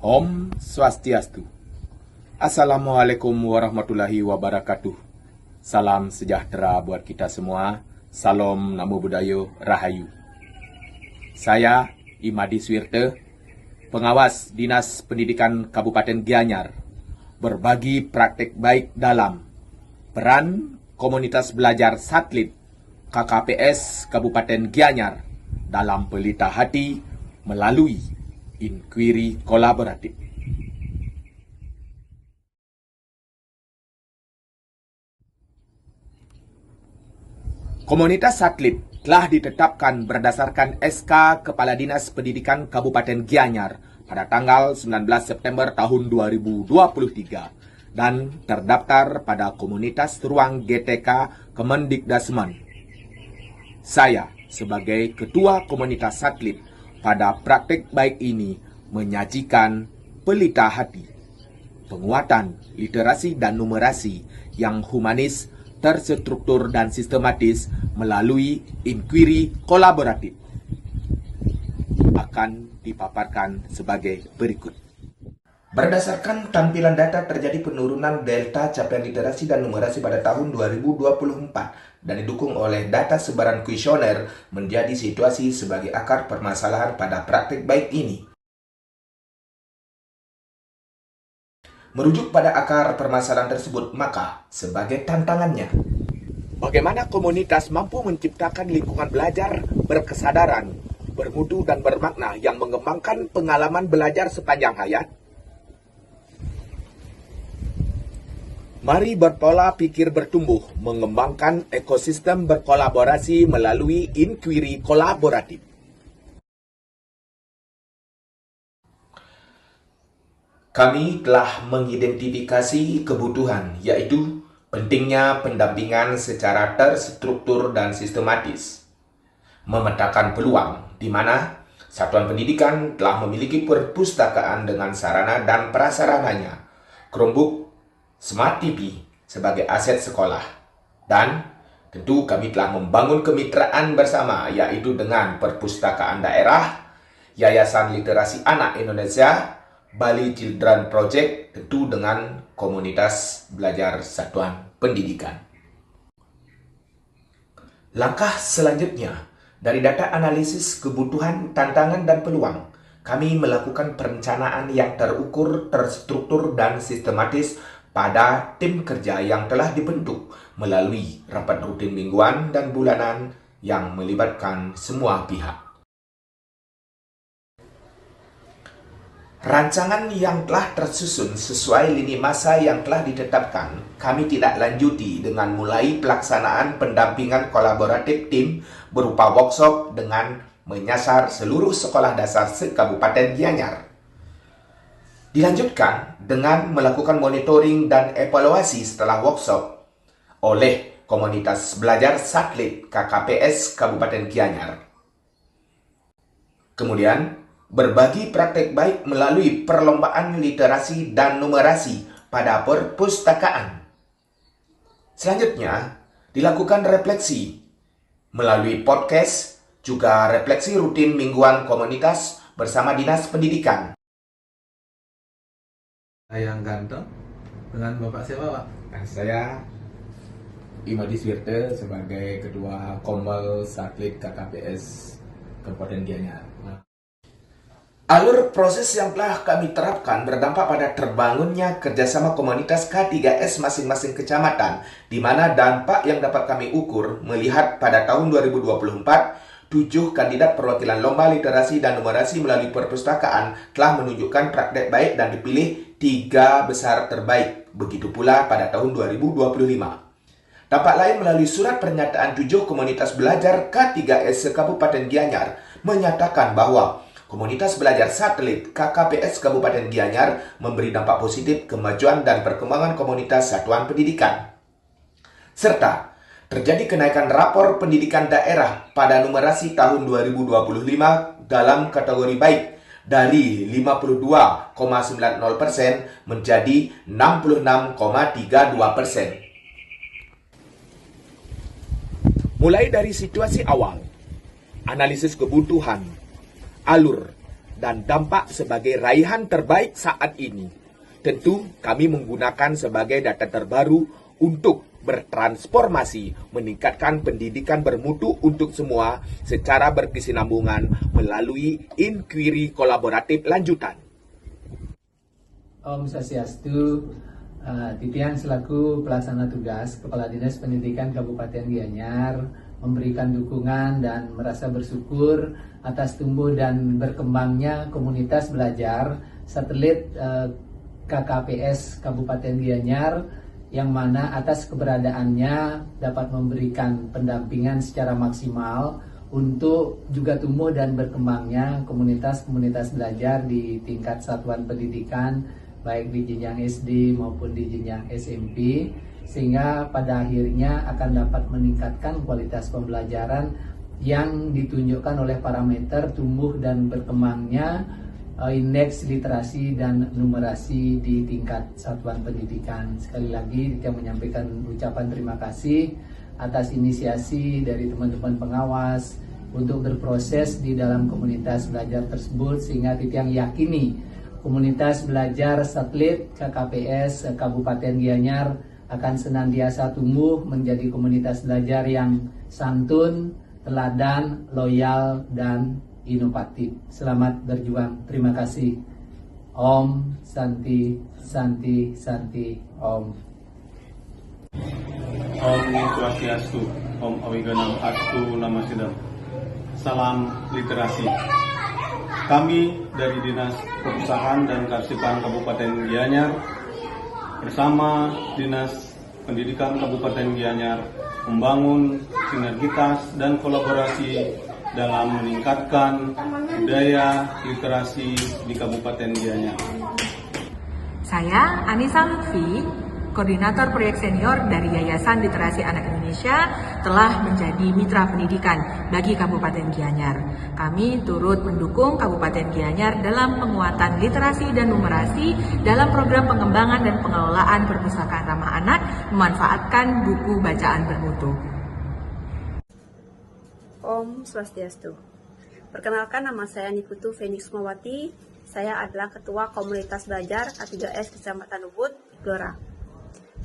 Om Swastiastu. Assalamualaikum warahmatullahi wabarakatuh. Salam sejahtera buat kita semua. Salam Namo Buddhaya Rahayu. Saya Imadi Swirte, pengawas Dinas Pendidikan Kabupaten Gianyar, berbagi praktik baik dalam peran komunitas belajar satelit KKPS Kabupaten Gianyar dalam pelita hati melalui inquiry kolaboratif. Komunitas satelit telah ditetapkan berdasarkan SK Kepala Dinas Pendidikan Kabupaten Gianyar pada tanggal 19 September tahun 2023 dan terdaftar pada Komunitas Ruang GTK Kemendikdasmen. Saya sebagai Ketua Komunitas Satelit pada praktik baik ini menyajikan pelita hati, penguatan literasi dan numerasi yang humanis, terstruktur dan sistematis melalui inquiry kolaboratif akan dipaparkan sebagai berikut. Berdasarkan tampilan data terjadi penurunan delta capaian literasi dan numerasi pada tahun 2024 dan didukung oleh data sebaran kuesioner menjadi situasi sebagai akar permasalahan pada praktik baik ini. Merujuk pada akar permasalahan tersebut, maka sebagai tantangannya, bagaimana komunitas mampu menciptakan lingkungan belajar berkesadaran, bermutu dan bermakna yang mengembangkan pengalaman belajar sepanjang hayat? Mari berpola pikir bertumbuh, mengembangkan ekosistem berkolaborasi melalui inquiry kolaboratif. Kami telah mengidentifikasi kebutuhan, yaitu pentingnya pendampingan secara terstruktur dan sistematis, memetakan peluang di mana satuan pendidikan telah memiliki perpustakaan dengan sarana dan prasarananya, Chromebook, Smart TV sebagai aset sekolah, dan tentu kami telah membangun kemitraan bersama yaitu dengan Perpustakaan Daerah, Yayasan Literasi Anak Indonesia, Bali Children Project, tentu dengan komunitas belajar satuan pendidikan. Langkah selanjutnya, dari data analisis kebutuhan, tantangan, dan peluang, kami melakukan perencanaan yang terukur, terstruktur, dan sistematis pada tim kerja yang telah dibentuk melalui rapat rutin mingguan dan bulanan yang melibatkan semua pihak. Rancangan yang telah tersusun sesuai lini masa yang telah ditetapkan, kami tidak lanjuti dengan mulai pelaksanaan pendampingan kolaboratif tim berupa workshop dengan menyasar seluruh sekolah dasar se-Kabupaten Gianyar. Dilanjutkan dengan melakukan monitoring dan evaluasi setelah workshop oleh Komunitas Belajar Satelit KKPS Kabupaten Gianyar. Kemudian, berbagi praktek baik melalui perlombaan literasi dan numerasi pada perpustakaan. Selanjutnya, dilakukan refleksi melalui podcast, juga refleksi rutin mingguan komunitas bersama Dinas Pendidikan. Yang ganteng dengan Bapak siapa, Pak? Saya Imadi Swirte sebagai Ketua Kombal Satelit KKPS Kabupaten Gianyar. Alur proses yang telah kami terapkan berdampak pada terbangunnya kerjasama komunitas K3S masing-masing kecamatan, di mana dampak yang dapat kami ukur melihat pada tahun 2024, 7 kandidat perwakilan lomba literasi dan numerasi melalui perpustakaan telah menunjukkan praktek baik dan dipilih 3 besar terbaik. Begitu pula pada tahun 2025. Dampak lain melalui surat pernyataan 7 komunitas belajar K3S Kabupaten Gianyar menyatakan bahwa Komunitas Belajar Satelit KKPS Kabupaten Gianyar memberi dampak positif kemajuan dan perkembangan komunitas satuan pendidikan. Serta terjadi kenaikan rapor pendidikan daerah pada numerasi tahun 2025 dalam kategori baik dari 52,90% menjadi 66,32%. Mulai dari situasi awal, analisis kebutuhan, alur, dan dampak sebagai raihan terbaik saat ini. Tentu kami menggunakan sebagai data terbaru untuk bertransformasi, meningkatkan pendidikan bermutu untuk semua secara berkesinambungan melalui inquiry kolaboratif lanjutan. Om Swastiastu, Titian selaku pelaksana tugas Kepala Dinas Pendidikan Kabupaten Gianyar memberikan dukungan dan merasa bersyukur atas tumbuh dan berkembangnya komunitas belajar satelit KKPS Kabupaten Gianyar, yang mana atas keberadaannya dapat memberikan pendampingan secara maksimal untuk juga tumbuh dan berkembangnya komunitas-komunitas belajar di tingkat satuan pendidikan, baik di jenjang SD maupun di jenjang SMP, sehingga pada akhirnya akan dapat meningkatkan kualitas pembelajaran yang ditunjukkan oleh parameter tumbuh dan berkembangnya indeks literasi dan numerasi di tingkat satuan pendidikan. Sekali lagi kita menyampaikan ucapan terima kasih atas inisiasi dari teman-teman pengawas untuk berproses di dalam komunitas belajar tersebut, sehingga Titian yakini komunitas belajar satelit KKPS Kabupaten Gianyar akan senantiasa tumbuh menjadi komunitas belajar yang santun, teladan, loyal, dan inovatif. Selamat berjuang. Terima kasih. Om Santi Santi Santi Om. Om Swastiastu, Om Awiganam Astu Namasidam. Salam literasi. Kami dari Dinas Perpustakaan dan Kearsipan Kabupaten Gianyar bersama Dinas Pendidikan Kabupaten Gianyar membangun sinergitas dan kolaborasi dalam meningkatkan budaya literasi di Kabupaten Gianyar. Saya Anissa Lutfi, Koordinator Proyek Senior dari Yayasan Literasi Anak Indonesia, telah menjadi mitra pendidikan bagi Kabupaten Gianyar. Kami turut mendukung Kabupaten Gianyar dalam penguatan literasi dan numerasi dalam program pengembangan dan pengelolaan perpustakaan ramah anak, memanfaatkan buku bacaan bermutu. Om Swastiastu. Perkenalkan, nama saya Niputu Phoenix Mawati. Saya adalah Ketua Komunitas Belajar K3S Kecamatan Ubud, Blora.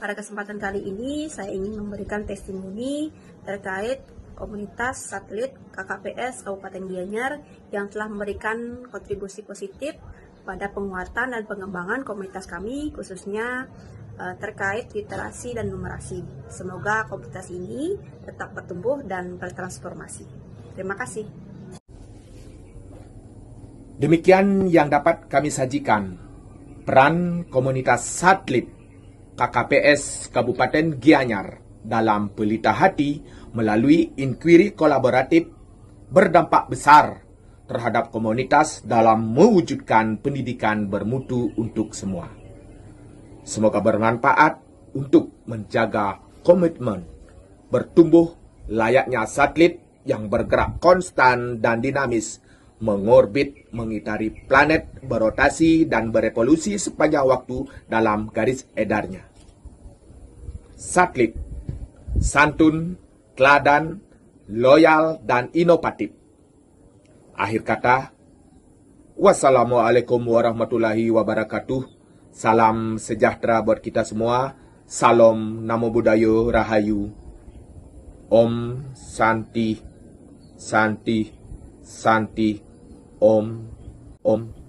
Pada kesempatan kali ini, saya ingin memberikan testimoni terkait komunitas satelit KKPS Kabupaten Gianyar yang telah memberikan kontribusi positif pada penguatan dan pengembangan komunitas kami, khususnya terkait literasi dan numerasi. Semoga komunitas ini tetap bertumbuh dan bertransformasi. Terima kasih. Demikian yang dapat kami sajikan. Peran komunitas satelit KKPS Kabupaten Gianyar dalam pelita hati melalui inquiry kolaboratif berdampak besar terhadap komunitas dalam mewujudkan pendidikan bermutu untuk semua. Semoga bermanfaat untuk menjaga komitmen bertumbuh layaknya satelit yang bergerak konstan dan dinamis, mengorbit mengitari planet, berotasi dan berevolusi sepanjang waktu dalam garis edarnya. Satelit, santun, teladan, loyal, dan inovatif. Akhir kata, wassalamualaikum warahmatullahi wabarakatuh. Salam sejahtera buat kita semua. Salam Namo Buddhaya Rahayu. Om Santi Santi Santi Om Om.